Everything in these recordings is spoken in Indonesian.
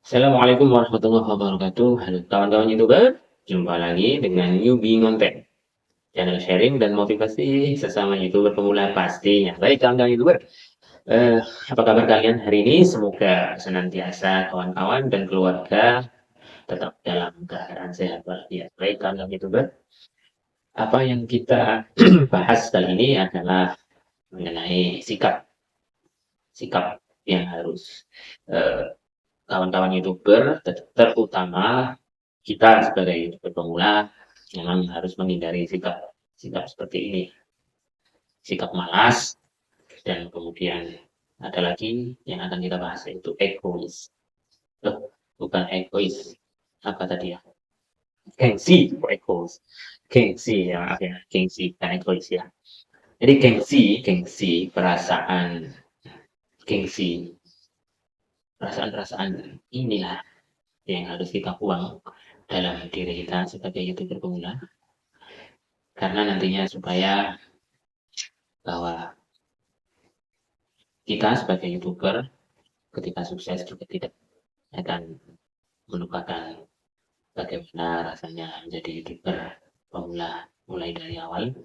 Assalamualaikum warahmatullahi wabarakatuh. Halo kawan-kawan YouTuber, jumpa lagi dengan Newbie Ngonten, channel sharing dan motivasi sesama YouTuber pemula pastinya. Baik kawan-kawan YouTuber, eh, apa kabar kalian hari ini? Semoga senantiasa kawan-kawan dan keluarga tetap dalam keadaan sehat walafiat. Baik kawan-kawan YouTuber, apa yang kita bahas kali ini adalah mengenai sikap sikap yang harus eh, kawan-kawan YouTuber, terutama kita sebagai YouTuber pemula memang harus menghindari sikap sikap seperti ini, sikap malas, dan kemudian ada lagi yang akan kita bahas yaitu egois. Loh, bukan egois, apa tadi ya? Gengsi, egois. Gengsi ya, maaf ya, gengsi bukan egois ya. Jadi gengsi, gengsi, perasaan-perasaan inilah yang harus kita buang dalam diri kita sebagai YouTuber pemula karena nantinya supaya bahwa kita sebagai YouTuber ketika sukses juga tidak akan melupakan bagaimana rasanya menjadi YouTuber pemula mulai dari awal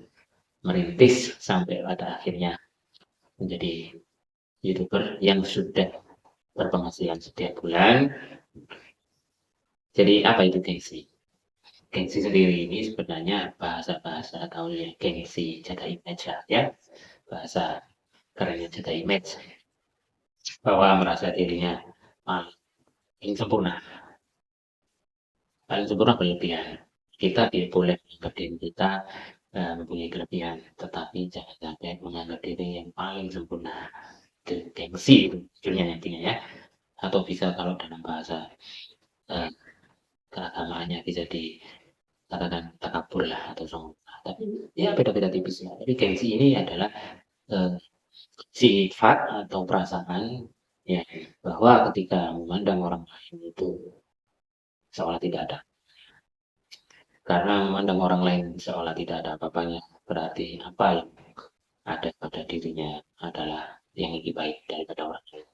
merintis sampai pada akhirnya menjadi YouTuber yang sudah berpenghasilan setiap bulan. Jadi apa itu gengsi? Gengsi sendiri ini sebenarnya bahasa-bahasa gaulnya gengsi jaga image ya, bahasa kerennya jaga image bahwa merasa dirinya paling sempurna, paling sempurna berlebihan. Kita tidak boleh menganggap diri kita mempunyai kelebihan, tetapi jangan sampai menganggap diri yang paling sempurna. Itu gengsi itu judulnya nantinya ya. Atau bisa kalau dalam bahasa uh, keagamaannya bisa dikatakan takabur lah atau sombong. Tapi ya beda-beda tipis ya. Tapi gengsi ini adalah uh, sifat atau perasaan ya bahwa ketika memandang orang lain itu seolah tidak ada. Karena memandang orang lain seolah tidak ada apa-apanya, berarti apa yang ada pada dirinya adalah yang lebih baik daripada orang lain.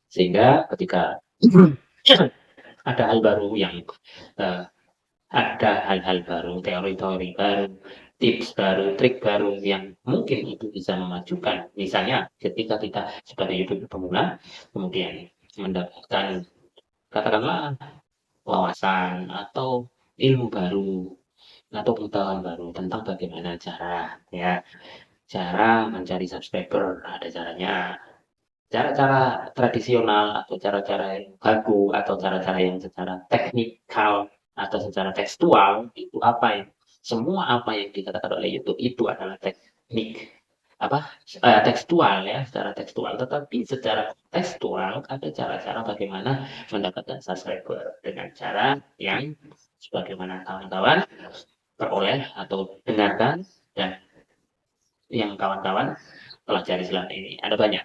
Sehingga ketika ada hal baru yang uh, ada hal-hal baru, teori-teori baru, tips baru, trik baru yang mungkin itu bisa memajukan. Misalnya ketika kita sebagai YouTuber pemula, kemudian mendapatkan katakanlah wawasan atau ilmu baru atau pengetahuan baru tentang bagaimana cara mencari subscriber, ada caranya, cara-cara tradisional atau cara-cara yang baku atau cara-cara yang secara teknikal atau secara tekstual itu apa yang semua apa yang dikatakan oleh YouTube itu adalah teknik apa tekstual ya secara tekstual, tetapi secara tekstual ada cara-cara bagaimana mendapatkan subscriber dengan cara yang sebagaimana kawan-kawan peroleh atau dengarkan dan yang kawan-kawan pelajari selama ini. Ada banyak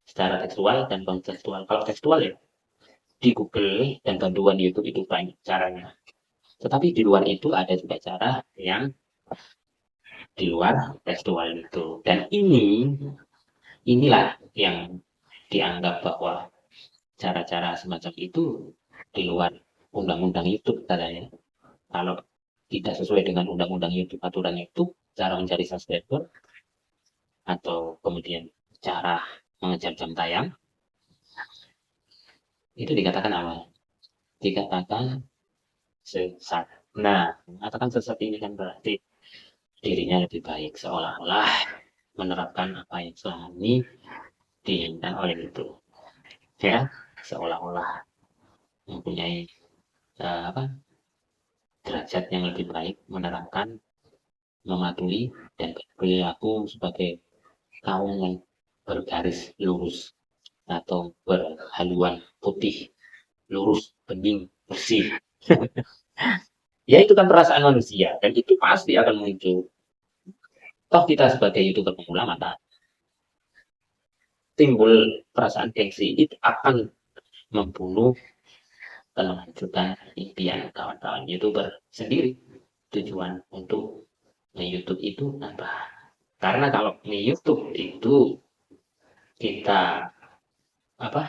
secara tekstual dan non tekstual. Kalau tekstual ya di Google dan bantuan YouTube itu banyak caranya. Tetapi di luar itu ada juga cara yang di luar tekstual itu. Dan inilah yang dianggap bahwa cara-cara semacam itu di luar undang-undang YouTube katanya. Kalau tidak sesuai dengan undang-undang YouTube aturan YouTube, cara mencari subscriber atau kemudian cara mengejar jam tayang itu dikatakan apa? Dikatakan sesat. Nah, mengatakan sesat ini kan berarti dirinya lebih baik seolah-olah menerapkan apa yang selama ini diinginkan oleh itu. Ya, seolah-olah mempunyai apa derajat yang lebih baik menerapkan, mematuhi dan berperilaku sebagai kaum yang bergaris lurus atau berhaluan putih, lurus, bening, bersih. Ya itu kan perasaan manusia dan itu pasti akan muncul. Toh kita sebagai YouTuber pemula maka timbul perasaan gengsi itu akan membunuh dan menghancurkan impian kawan-kawan YouTuber sendiri. Tujuan untuk nge-YouTube itu apa? Karena kalau nge-YouTube itu kita apa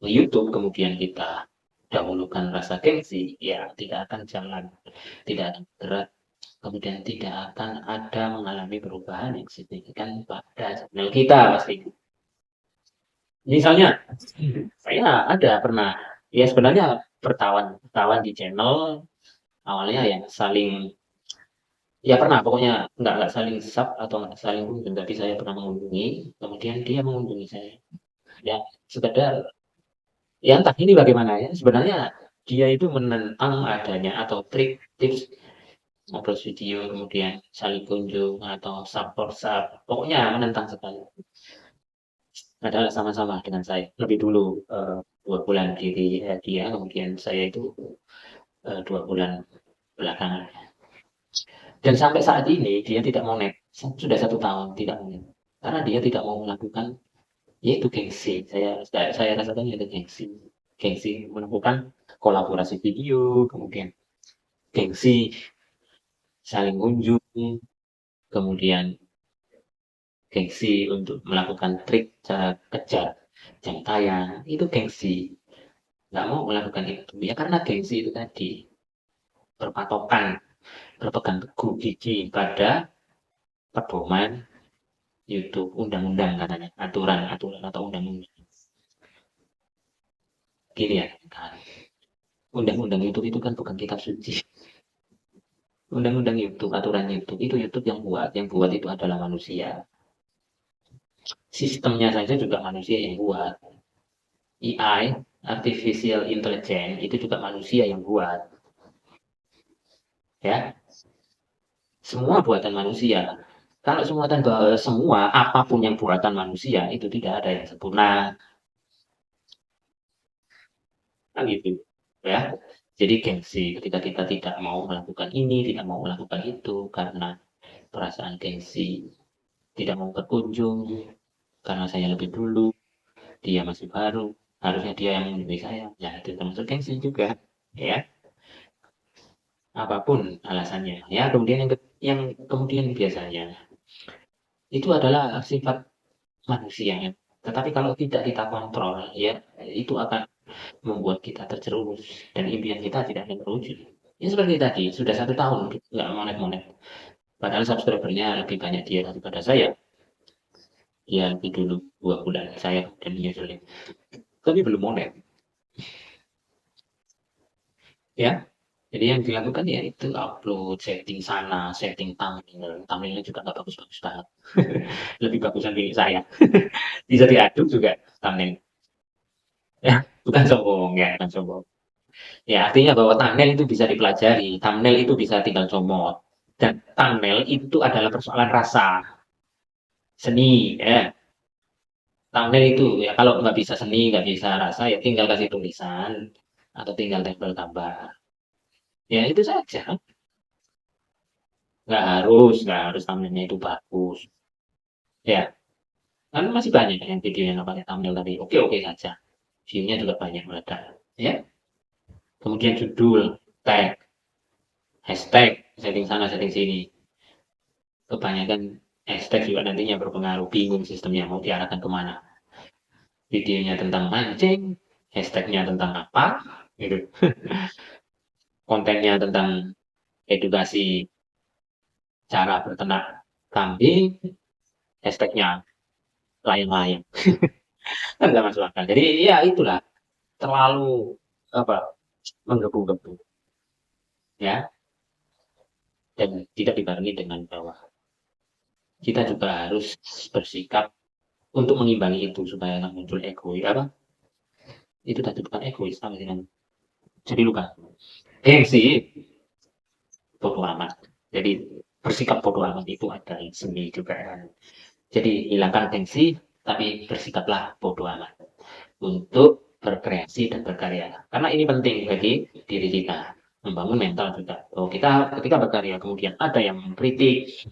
YouTube, kemudian kita dahulukan rasa gengsi, ya tidak akan jalan, tidak akan bergerak, kemudian tidak akan ada mengalami perubahan yang signifikan pada channel kita pasti. Misalnya, saya ada pernah, ya sebenarnya bertawan di channel, awalnya ya saling, ya pernah pokoknya nggak saling sub atau nggak saling kunjung, tapi saya pernah mengunjungi, kemudian dia mengunjungi saya. Ya, sekedar, ya entah ini bagaimana ya, sebenarnya dia itu menentang adanya atau trik tips ngobrol video, kemudian saling kunjung atau support sub, pokoknya menentang sekali. Padahal sama-sama dengan saya. Lebih dulu 2 bulan diri dia, kemudian saya itu 2 bulan belakangan. Dan sampai saat ini dia tidak mau net, sudah 1 tahun tidak mau net. Karena dia tidak mau melakukan, yaitu gengsi. Saya rasakan itu gengsi. Gengsi melakukan kolaborasi video, kemudian gengsi saling kunjung, kemudian gengsi untuk melakukan trik cara kejar jam tayang, itu gengsi. Nggak mau melakukan itu, ya karena gengsi itu tadi, berpatokan, berpegang teguh gigi pada pedoman YouTube, undang-undang katanya, aturan-aturan atau undang-undang. Gini ya, kan. Undang-undang YouTube itu kan bukan kitab suci. Undang-undang YouTube, aturan YouTube, itu YouTube yang buat itu adalah manusia. Sistemnya saja juga manusia yang buat. AI, Artificial Intelligence, itu juga manusia yang buat. Ya, semua buatan manusia. Kalau semua apapun yang buatan manusia itu tidak ada yang sempurna, kan gitu, ya. Jadi gengsi ketika kita tidak mau melakukan ini, tidak mau melakukan itu karena perasaan gengsi, tidak mau berkunjung karena saya lebih dulu, dia masih baru, harusnya dia yang menjadi saya, ya itu termasuk gengsi juga, ya. Apapun alasannya, ya. Kemudian yang kemudian biasanya itu adalah sifat manusia, ya. Tetapi kalau tidak kita kontrol, ya itu akan membuat kita terjerumus dan impian kita tidak akan terwujud. Ya seperti tadi, sudah 1 tahun nggak monet-monet. Padahal subscribernya lebih banyak dia daripada saya. Dia lebih dulu 2 bulan, saya dan menyusulnya. Tapi belum monet, ya. Jadi yang dilakukan ya itu upload, setting sana, setting thumbnail. Thumbnailnya juga nggak bagus-bagus banget. Lebih bagusan milik saya. Bisa diaduk juga thumbnail. Ya, bukan sombong ya, bukan sombong. Ya, artinya bahwa thumbnail itu bisa dipelajari, thumbnail itu bisa tinggal comot. Dan thumbnail itu adalah persoalan rasa, seni, ya. Thumbnail itu, ya kalau nggak bisa seni, nggak bisa rasa, ya tinggal kasih tulisan, atau tinggal tempel gambar. Ya itu saja, nggak harus thumbnailnya itu bagus. Ya, kan masih banyak yang video yang nggak pakai thumbnail tapi oke-oke saja. View-nya juga banyak meledak. Ya, kemudian judul, tag, hashtag, setting sana, setting sini. Kebanyakan hashtag juga nantinya berpengaruh, bingung sistemnya mau diarahkan kemana. Videonya tentang mancing, hashtagnya tentang apa, gitu. Kontennya tentang edukasi cara berternak kambing, hashtagnya layang-layang. Kan nggak masuk akal. Jadi ya itulah, terlalu apa, menggebu-gebu, ya, dan tidak dibarengi dengan bahwa kita juga harus bersikap untuk mengimbangi itu supaya nggak muncul egois apa, itu tadi bukan egois apa sih namanya? Jadi lupa. Gengsi, bodo amat. Jadi bersikap bodo amat itu ada seni juga. Jadi hilangkan gengsi, tapi bersikaplah bodo amat untuk berkreasi dan berkarya. Karena ini penting bagi diri kita, membangun mental juga. Oh, kita ketika berkarya kemudian ada yang mengkritik,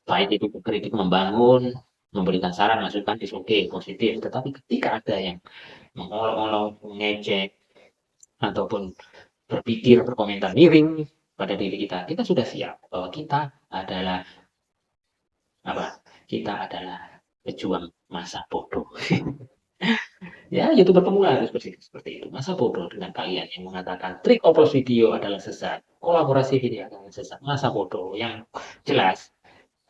baik itu kritik membangun, memberikan saran, masukan, is oke, positif. Tetapi ketika ada yang mengolok-olok, mengejek, ataupun berpikir, berkomentar miring pada diri kita, kita sudah siap bahwa kita adalah apa? Kita adalah pejuang masa bodoh. Ya, YouTuber pemula harus seperti itu. Masa bodoh dengan kalian yang mengatakan trik upload video adalah sesat, kolaborasi video adalah sesat. Masa bodoh? Yang jelas,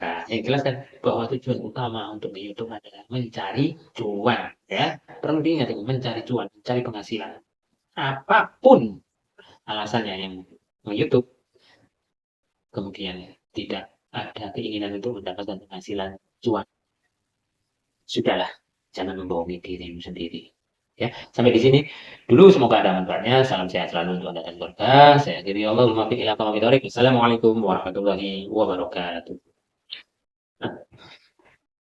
nah, yang jelas kan bahwa tujuan utama untuk di YouTube adalah mencari cuan, ya. Perlu diingat ini, mencari cuan, mencari penghasilan. Apapun alasannya yang YouTube kemudian tidak ada keinginan untuk mendapatkan penghasilan cuan, sudahlah, jangan membohongi dirimu sendiri. Ya, sampai di sini dulu, semoga ada manfaatnya. Salam sehat selalu untuk Anda dan keluarga. Saya akhiri, Allahumma fiq ila aqwamit thoriq. Assalamualaikum warahmatullahi wabarakatuh.